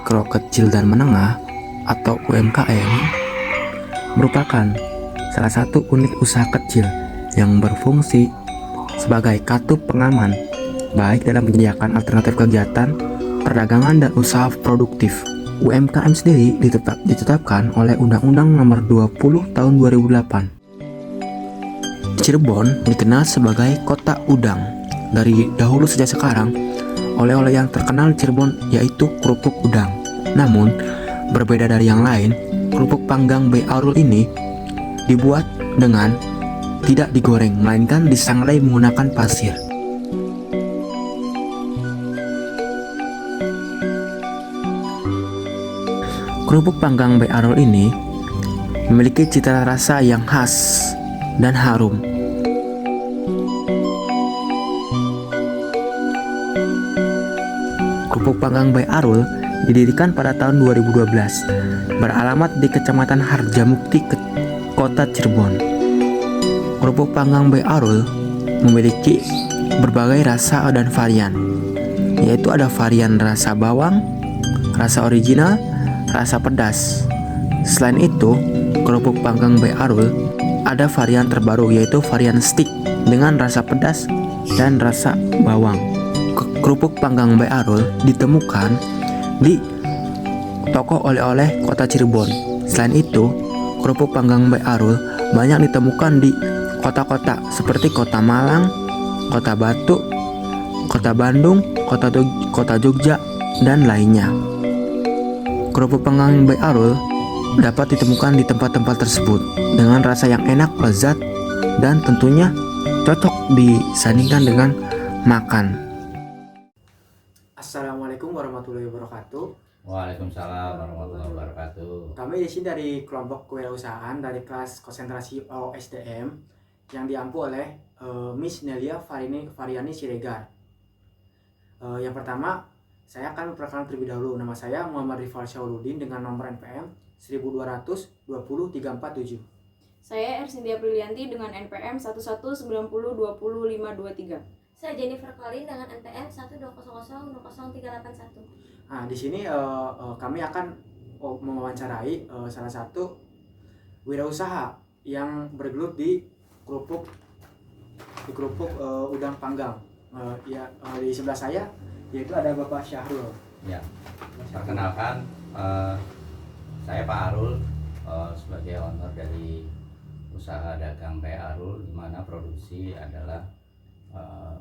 mikro, kecil, dan menengah atau UMKM merupakan salah satu unit usaha kecil yang berfungsi sebagai katup pengaman baik dalam menyediakan alternatif kegiatan, perdagangan, dan usaha produktif. UMKM sendiri ditetapkan oleh Undang-Undang Nomor 20 Tahun 2008. Cirebon dikenal sebagai kota udang. Dari dahulu sejak sekarang, oleh-oleh yang terkenal di Cirebon yaitu kerupuk udang. Namun, berbeda dari yang lain, kerupuk panggang B. Arul ini dibuat dengan tidak digoreng, melainkan disangrai menggunakan pasir. Kerupuk panggang B. Arul ini memiliki cita rasa yang khas dan harum. Kerupuk panggang B. Arul didirikan pada tahun 2012, beralamat di Kecamatan Harjamukti, Kota Cirebon. Kerupuk panggang B. Arul memiliki berbagai rasa dan varian, yaitu ada varian rasa bawang, rasa original, rasa pedas. Selain itu, kerupuk panggang B. Arul ada varian terbaru yaitu varian stick dengan rasa pedas dan rasa bawang. Kerupuk panggang B. Arul ditemukan di toko oleh-oleh Kota Cirebon. Selain itu, kerupuk panggang B. Arul banyak ditemukan di kota-kota seperti Kota Malang, Kota Batu, Kota Bandung, Kota Jogja, dan lainnya. Kerupuk panggang B. Arul dapat ditemukan di tempat-tempat tersebut dengan rasa yang enak, lezat, dan tentunya cocok disandingkan dengan makan. Assalamualaikum warahmatullahi wabarakatuh. Waalaikumsalam warahmatullahi wabarakatuh. Kami di sini dari kelompok kewirausahaan dari kelas konsentrasi OSDM yang diampu oleh Miss Nelia Variani Siregar. Yang pertama, saya akan memperkenalkan terlebih dahulu. Nama saya Muhammad Rifal Syahrudin dengan nomor NPM 122020347. Saya Ersindia Prilianti dengan NPM 119020523. Saya Jennifer Colin dengan NPM 120000381. Nah, di sini kami akan mewawancarai salah satu wirausaha yang bergelut di kerupuk udang panggang. Di sebelah saya yaitu ada Bapak Syahrul. Ya, perkenalkan saya Pak Arul sebagai owner dari usaha dagang P. Arul, di mana produksi adalah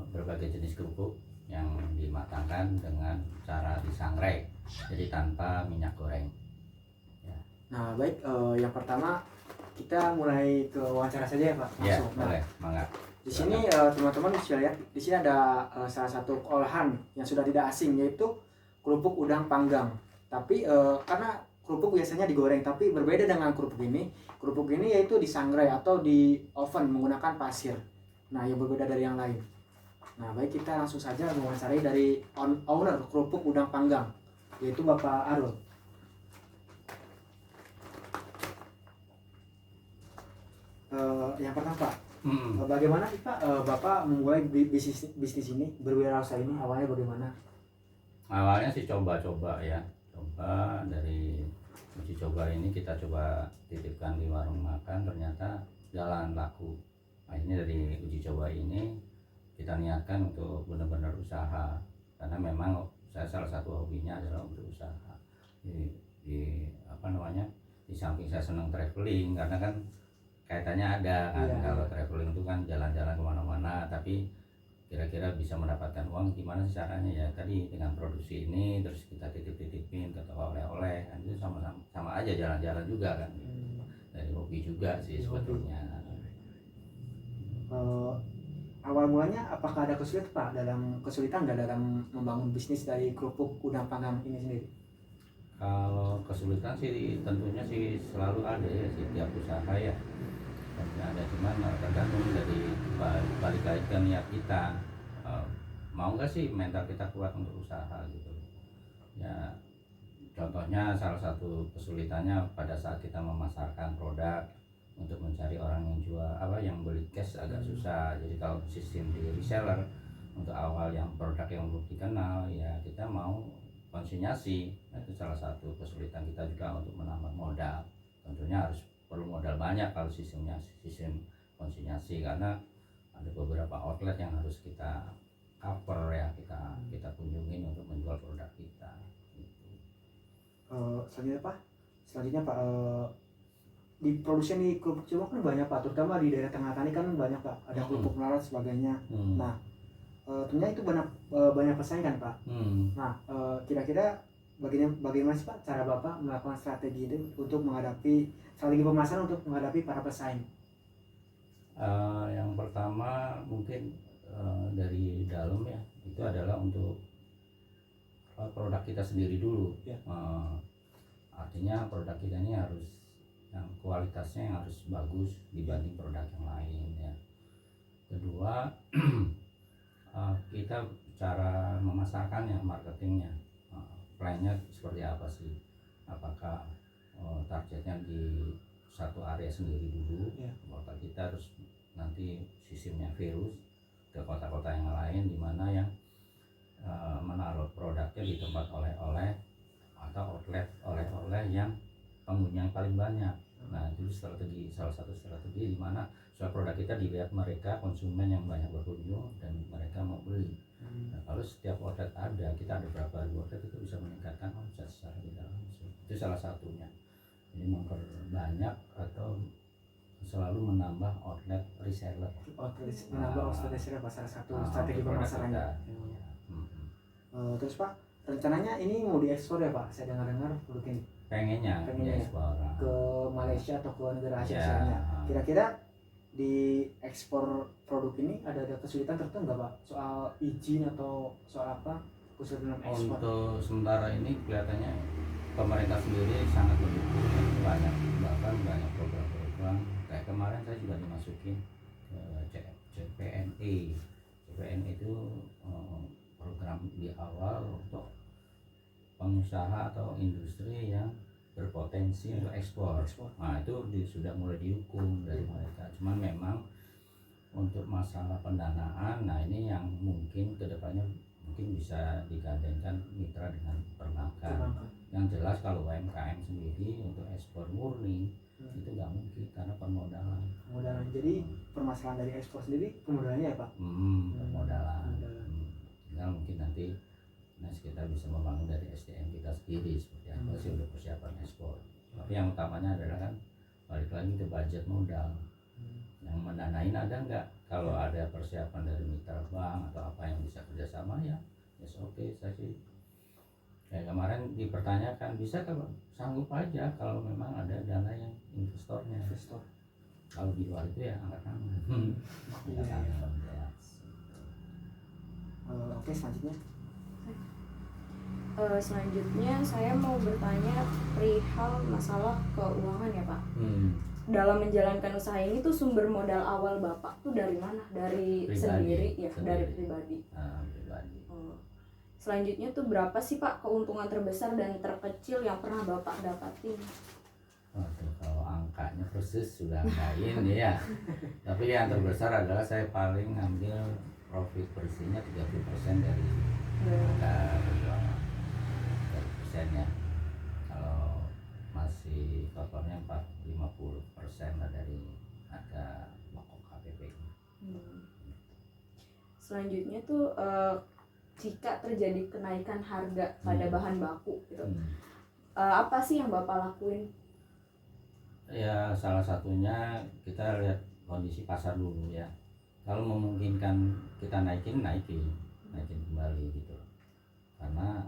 berbagai jenis kerupuk yang dimatangkan dengan cara disangrai, jadi tanpa minyak goreng. Ya. Nah, baik, yang pertama kita mulai ke wawancara saja ya Pak. Ya, Langsung. boleh, mangga. Di sini teman-teman bisa lihat di sini ada salah satu olahan yang sudah tidak asing yaitu kerupuk udang panggang. Tapi karena kerupuk biasanya digoreng, tapi berbeda dengan kerupuk ini. Kerupuk ini yaitu disangrai atau di oven menggunakan pasir. Nah, yang berbeda dari yang lain. Nah, baik, kita langsung saja mewawancarai dari owner kerupuk udang panggang yaitu Bapak Arul. Yang pertama Pak, bagaimana sih Pak Bapak memulai bisnis ini, berwirausaha ini, awalnya bagaimana? Awalnya sih coba-coba ya, coba dari uji coba ini kita coba titipkan di warung makan, ternyata jalan laku. Akhirnya dari uji coba ini kita niatkan untuk benar-benar usaha, karena memang saya salah satu hobinya adalah berusaha. Di samping saya senang traveling, karena kan kaitannya ada kan, kalau traveling itu kan jalan-jalan kemana-mana, tapi kira-kira bisa mendapatkan uang gimana sih caranya, ya tadi dengan produksi ini terus kita titip-titipin ke toko oleh-oleh kan, itu sama aja jalan-jalan juga kan, dari hobi juga sih sebetulnya. Awal mulanya apakah ada kesulitan nggak dalam membangun bisnis dari kerupuk udang panggang ini sendiri? Kalau kesulitan sih tentunya sih selalu ada ya, setiap usaha ya pasti ada, cuman tergantung dari balik lagi ke niat kita, mau nggak sih mental kita kuat untuk usaha gitu ya. Contohnya salah satu kesulitannya pada saat kita memasarkan produk untuk mencari orang yang yang beli cash agak susah. Jadi kalau sistem di reseller untuk awal yang produk yang belum dikenal ya kita mau konsinyasi. Nah, itu salah satu kesulitan kita juga untuk menambah modal. Tentunya harus perlu modal banyak kalau sistem konsinyasi, karena ada beberapa outlet yang harus kita cover ya, kita kunjungin untuk menjual produk kita gitu. Selanjutnya Pak, di produksi di kerupuk Cibong kan banyak Pak, terutama di daerah Tengah Tani kan banyak Pak, ada kerupuk melarat sebagainya. Nah, tentunya itu banyak pesaing kan Pak. Nah, kira-kira bagaimana sih Pak cara Bapak melakukan strategi itu untuk menghadapi strategi pemasaran untuk menghadapi para pesaing? Yang pertama mungkin dari dalam ya, itu adalah untuk produk kita sendiri dulu. Ya. Artinya produk kita ini harus yang kualitasnya yang harus bagus dibanding produk yang lain ya. Kedua, kita cara memasarkannya, marketingnya, plannya seperti apa sih? Apakah targetnya di satu area sendiri dulu, kota kita, terus nanti sistemnya virus ke kota-kota yang lain, di mana yang menaruh produknya di tempat oleh-oleh atau outlet oleh-oleh yang pengunjung yang paling banyak. Nah, itu salah satu strategi di mana supaya produk kita dilihat mereka konsumen yang banyak berkunjung dan mereka mau beli. Nah, kalau setiap outlet kita ada berapa outlet, itu bisa meningkatkan omset secara tidak langsung. Itu salah satunya. Jadi memperbanyak atau selalu menambah outlet reseller. Menambah outlet reseller salah satu strategi pemasarannya. Terus Pak, rencananya ini mau diekspor ya Pak? Saya dengar produk ini. Pengennya diekspor ke Malaysia atau ke negara Asia ya. misalnya. Kira-kira di ekspor produk ini ada kesulitan tertentu nggak Pak? Soal izin atau soal apa? Kesulitan dalam ekspor? Untuk sementara ini kelihatannya pemerintah sendiri sangat mendukung, bahkan banyak program-program. Kayak kemarin saya juga dimasukin ke CPNE. CPNE itu program di awal untuk pengusaha atau industri yang berpotensi untuk ekspor. Nah, itu sudah mulai dihukum dari mereka. Cuman memang untuk masalah pendanaan, nah ini yang mungkin kedepannya mungkin bisa digandengkan mitra dengan perbankan. Yang jelas kalau UMKM sendiri untuk ekspor murni itu nggak mungkin karena permodalan. Jadi permasalahan dari ekspor sendiri permodalannya ya Pak? Permodalan. Tinggal mungkin nanti kita bisa membangun dari SDM kita sendiri seperti apa sih untuk persiapan ekspor. Tapi yang utamanya adalah kan balik lagi ke budget modal. Yang mendanain ada nggak? Kalau ada persiapan dari mitra bank atau apa yang bisa kerjasama ya, oke, saya sih. Kayak kemarin dipertanyakan bisa kalau sanggup aja kalau memang ada dana yang investornya. Kalau di luar itu ya angkat tangan. Oke, selanjutnya. Selanjutnya saya mau bertanya perihal masalah keuangan ya Pak. Dalam menjalankan usaha ini tuh sumber modal awal Bapak tuh dari mana? Dari pribadi, sendiri ya, sendiri. dari pribadi. Pribadi. Selanjutnya tuh berapa sih Pak keuntungan terbesar dan terkecil yang pernah Bapak dapatin? Waduh, kalau angkanya persis sudah lain ya. Tapi yang terbesar adalah saya paling ngambil profit bersihnya 30% dari harga perjualan. 30%-nya. Kalau masih totalnya 50% lah dari harga pokok KPP. Selanjutnya tuh jika terjadi kenaikan harga pada bahan baku gitu, apa sih yang Bapak lakuin? Ya salah satunya kita lihat kondisi pasar dulu ya. Kalau memungkinkan kita naikin kembali gitu. Karena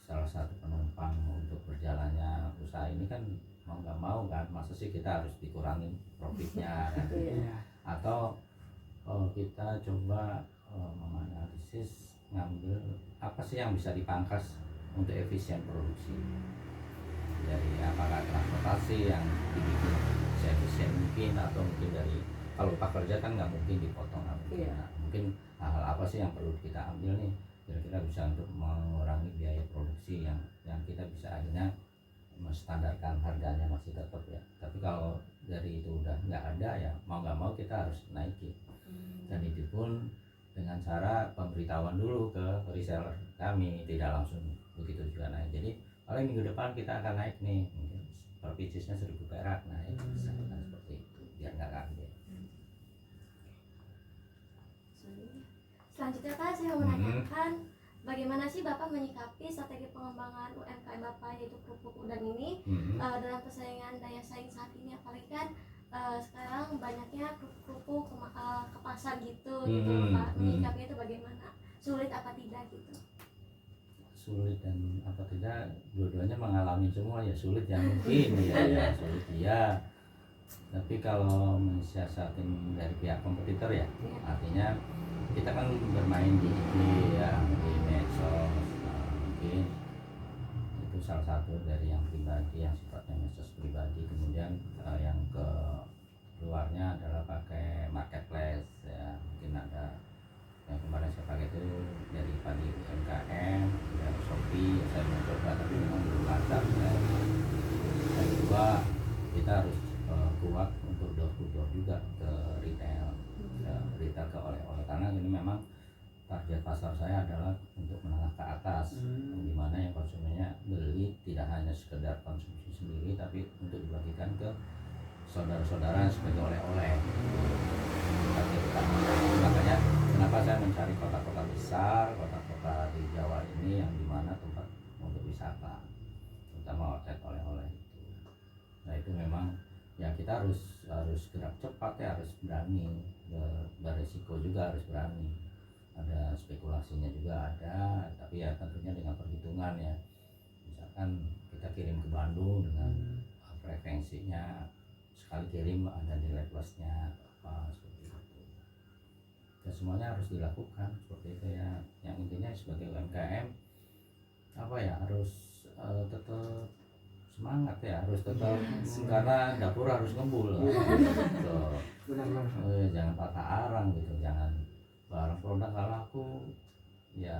salah satu penumpang untuk berjalannya usaha ini kan mau nggak mau kan, masa sih kita harus dikurangin profitnya kan? Atau kita coba menganalisis ngambil apa sih yang bisa dipangkas untuk efisien produksi, dari apakah transportasi yang dibikin seefisien mungkin, atau mungkin dari kalau upah kerja kan nggak mungkin dipotong, mungkin hal apa sih yang perlu kita ambil nih kira-kira bisa untuk mengurangi biaya produksi yang kita bisa akhirnya menstandarkan harganya masih tetap ya. Tapi kalau dari itu udah nggak ada ya mau nggak mau kita harus naikin. Dan itu pun dengan cara pemberitahuan dulu ke reseller kami, tidak langsung begitu juga naik. Jadi paling minggu depan kita akan naik nih, mungkin per piecesnya 1.000 perak naik, misalkan seperti itu, biar nggak kaget. Selanjutnya Pak, saya mau menanyakan bagaimana sih Bapak menyikapi strategi pengembangan UMKM Bapak yaitu kerupuk udang ini dalam persaingan daya saing saat ini, apalagi kan sekarang banyaknya kerupuk ke pasar gitu Pak, menyikapi itu bagaimana? Sulit apa tidak gitu? Sulit dan apa tidak, dua-duanya mengalami semua ya, sulit yang mungkin ya sulit ya. Tapi kalau mensiasatin dari pihak kompetitor ya, artinya kita kan bermain di IG ya, di medsos, mungkin itu salah satu dari yang pribadi, yang sifatnya medsos pribadi. Kemudian yang ke luarnya adalah pakai marketplace ya, mungkin ada yang kemarin saya pakai itu dari Padi UMKM, dari Shopee, saya mencoba tapi memang belum lancar. Dan kedua, kita harus kuat untuk door to door juga ke retail, retail ke oleh-oleh, karena ini memang target pasar saya adalah untuk menengah ke atas, di mana yang konsumennya beli tidak hanya sekedar konsumsi sendiri, tapi untuk dibagikan ke saudara-saudara sebagai oleh-oleh. Target utama. Makanya kenapa saya mencari kota-kota besar, kota-kota di Jawa ini yang dimana tempat untuk wisata, terutama outlet oleh-oleh itu. Nah itu memang ya kita harus gerak cepat ya, harus berani, beresiko juga harus berani. Ada spekulasinya juga ada, tapi ya tentunya dengan perhitungan ya. Misalkan kita kirim ke Bandung dengan frekuensinya, sekali kirim ada nilai plusnya apa seperti itu. Ya semuanya harus dilakukan seperti itu ya. Yang intinya sebagai UMKM apa ya, harus tetap semangat ya, harus tetap karena dapur harus ngebul gitu. Jangan patah arang gitu, jangan barang produk nggak laku ya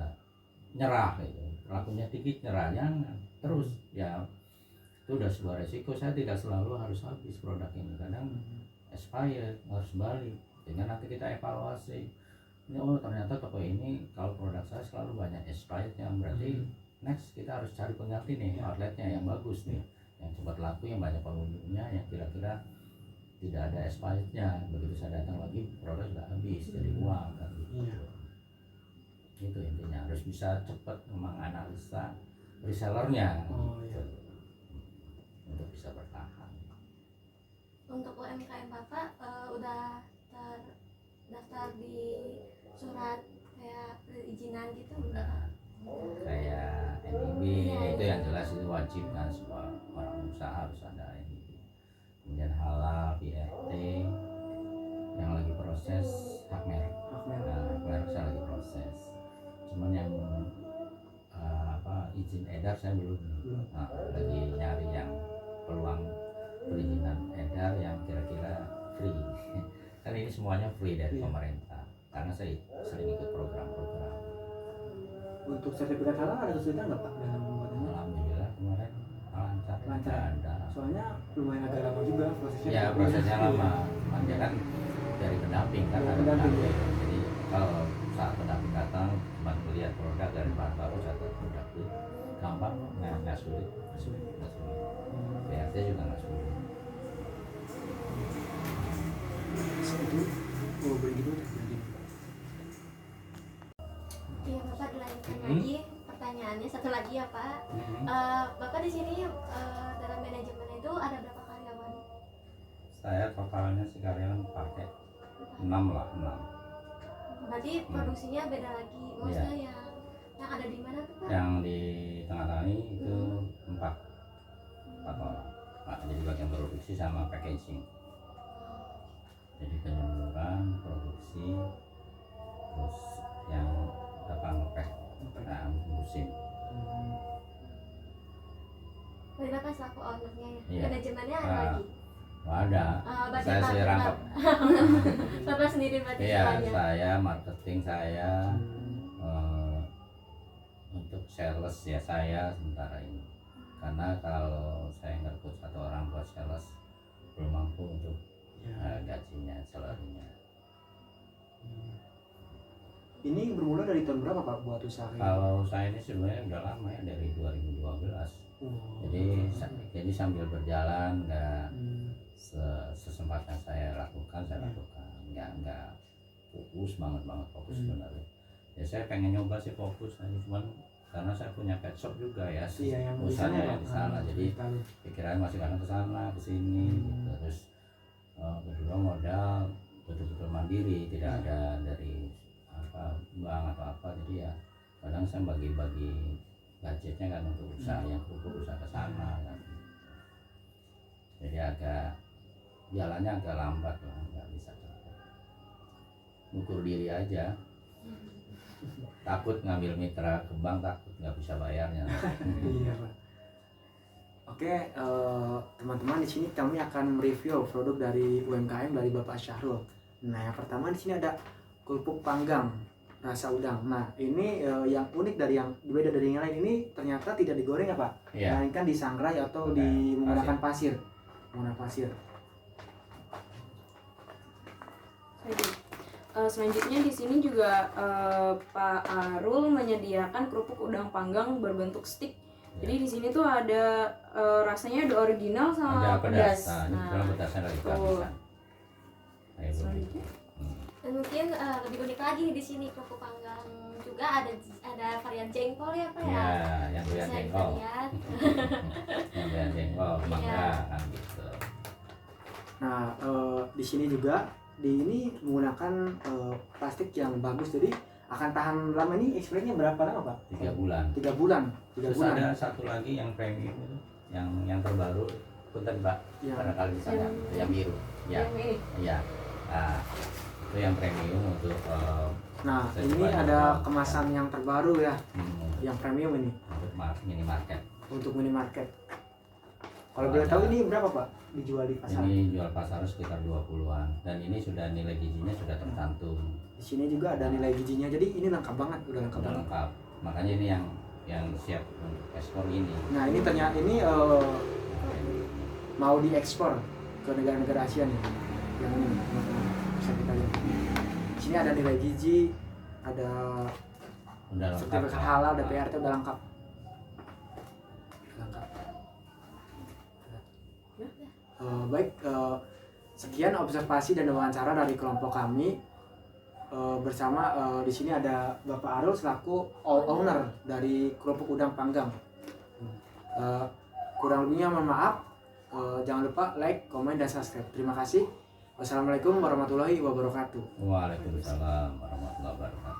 nyerah gitu, lakunya dikit nyerah, jangan terus ya. Itu udah sebuah resiko. Saya tidak selalu harus habis produk ini, kadang expired harus balik, dengan nanti kita evaluasi ini, oh ternyata toko ini kalau produk saya selalu banyak expired, yang berarti next kita harus cari pengganti nih, outletnya yang bagus nih, yang cepat laku, yang banyak pengunjungnya, yang kira-kira tidak ada expirednya. Begitu saya datang lagi produk sudah habis, jadi uang kan gitu. Itu intinya, harus bisa cepat menganalisa resellernya gitu, untuk bisa bertahan. Untuk UMKM Bapak udah terdaftar di surat kayak perizinan gitu Udah kayak NIB itu yang jelas itu wajib kan, semua orang usaha harus ada NIB. Kemudian halal, BRT, yang lagi proses hak merek. Nah, hak merek saya lagi proses. Cuman yang izin edar saya belum. Nah, lagi nyari yang peluang perizinan edar yang kira-kira free. Kan ini semuanya free dari pemerintah, karena saya sering ikut program-program. Untuk sertifikat halal ada kesulitan nggak Pak dalam membuatnya? Alhamdulillah kemarin lancar. Ada. Soalnya lumayan agak lama juga prosesnya. Ya prosesnya lama, dia kan dari pendamping kan, ada pendamping. Jadi kalau saat pendamping datang cuma melihat produk dari bahan baku, catat produk itu gampang, nggak sulit. BRT juga nggak sulit. Itu beli gitu jadi. Iya Bapak, dilanjutkan lagi pertanyaannya satu lagi ya Pak. Bapak di sini dalam manajemen itu ada berapa karyawan? Saya totalnya sih karyawan pakai 6 lah, 6. Berarti produksinya beda lagi, maksudnya yang ada di mana tuh Pak? Yang di tengah-tengah ini itu 4 orang. Nah, jadi bagian produksi sama packaging. Jadi penyeluruhan, produksi, terus yang ngepek, musim. Berarti Bapak selaku ownernya ya? Iya. Manajemennya ada lagi? Ada. Berarti Saya sih rangkap. Bapak sendiri berarti Iya, semuanya? saya marketing, saya untuk sales ya saya sementara ini. Karena kalau saya ngerekrut 1 orang buat sales belum mampu untuk gajinya, salarinya. Ini bermula dari tahun berapa Pak buat usaha ini? Kalau saya ini sebenarnya udah lama ya, dari 2012. Jadi sambil berjalan, nggak sesempatnya saya lakukan, nggak fokus banget fokus sebenarnya. Ya saya pengen nyoba sih fokus aja, cuman karena saya punya pet shop juga ya, yang usahanya di di sana, jadi pikirannya masih kadang ke sana ke sini gitu. Terus kedua modal betul-betul mandiri, tidak ada dari bank atau apa, jadi ya kadang saya bagi-bagi budgetnya kan untuk usaha yang kerupuk, usaha ke sana kan. Jadi jalannya agak lambat lah, nggak bisa cepat. Ukur diri aja. Takut ngambil mitra ke bank, takut nggak bisa bayarnya. Iya Pak. Oke, teman-teman, di sini kami akan mereview produk dari UMKM dari Bapak Syahrul. Nah, yang pertama di sini ada kerupuk panggang rasa udang. Nah, ini yang unik dari yang berbeda dari yang lain, ini ternyata tidak digoreng ya Pak, melainkan disangrai atau menggunakan pasir. Selanjutnya di sini juga Pak Arul menyediakan kerupuk udang panggang berbentuk stick. Jadi di sini tuh ada rasanya ada original sama pedas. Nah, pedasnya dari kehabisan. Selanjutnya. Dan mungkin lebih unik lagi di sini kerupuk panggang juga ada varian jengkol ya Pak ya. Iya, yang varian Bisa jengkol. dilihat. Yang varian jengkol, mangga kan gitu. Nah, di sini juga ini menggunakan plastik yang bagus, jadi akan tahan lama. Ini expirednya berapa lama Pak? 3 bulan. 3 bulan. Terus ada satu lagi yang premium itu, yang terbaru, punten Pak, barangkali di sana, yang biru. Ya, iya. Nah, itu yang premium untuk. Nah, ini ada kemasan yang terbaru ya, yang premium ini. Untuk minimarket. Untuk minimarket. Kalau boleh tahu ini berapa Pak dijual di pasar? Ini jual pasar sekitar 20-an, dan ini sudah nilai gizinya sudah tercantum. Di sini juga ada nilai gizinya, jadi ini lengkap banget, udah lengkap banget. Lengkap. Makanya ini yang siap untuk ekspor ini. Nah, ini ternyata ini mau diekspor ke negara-negara Asia nih. Yang ini teman-teman bisa kita lihat. Di sini ada nilai gizi, ada sertifikat halal, ada PRT, udah lengkap. Baik, sekian observasi dan wawancara dari kelompok kami bersama. Di sini ada Bapak Arul selaku owner dari kerupuk udang panggang. Kurang lebihnya mohon maaf. Jangan lupa like, komen, dan subscribe. Terima kasih. Wassalamualaikum warahmatullahi wabarakatuh. Waalaikumsalam warahmatullahi wabarakatuh.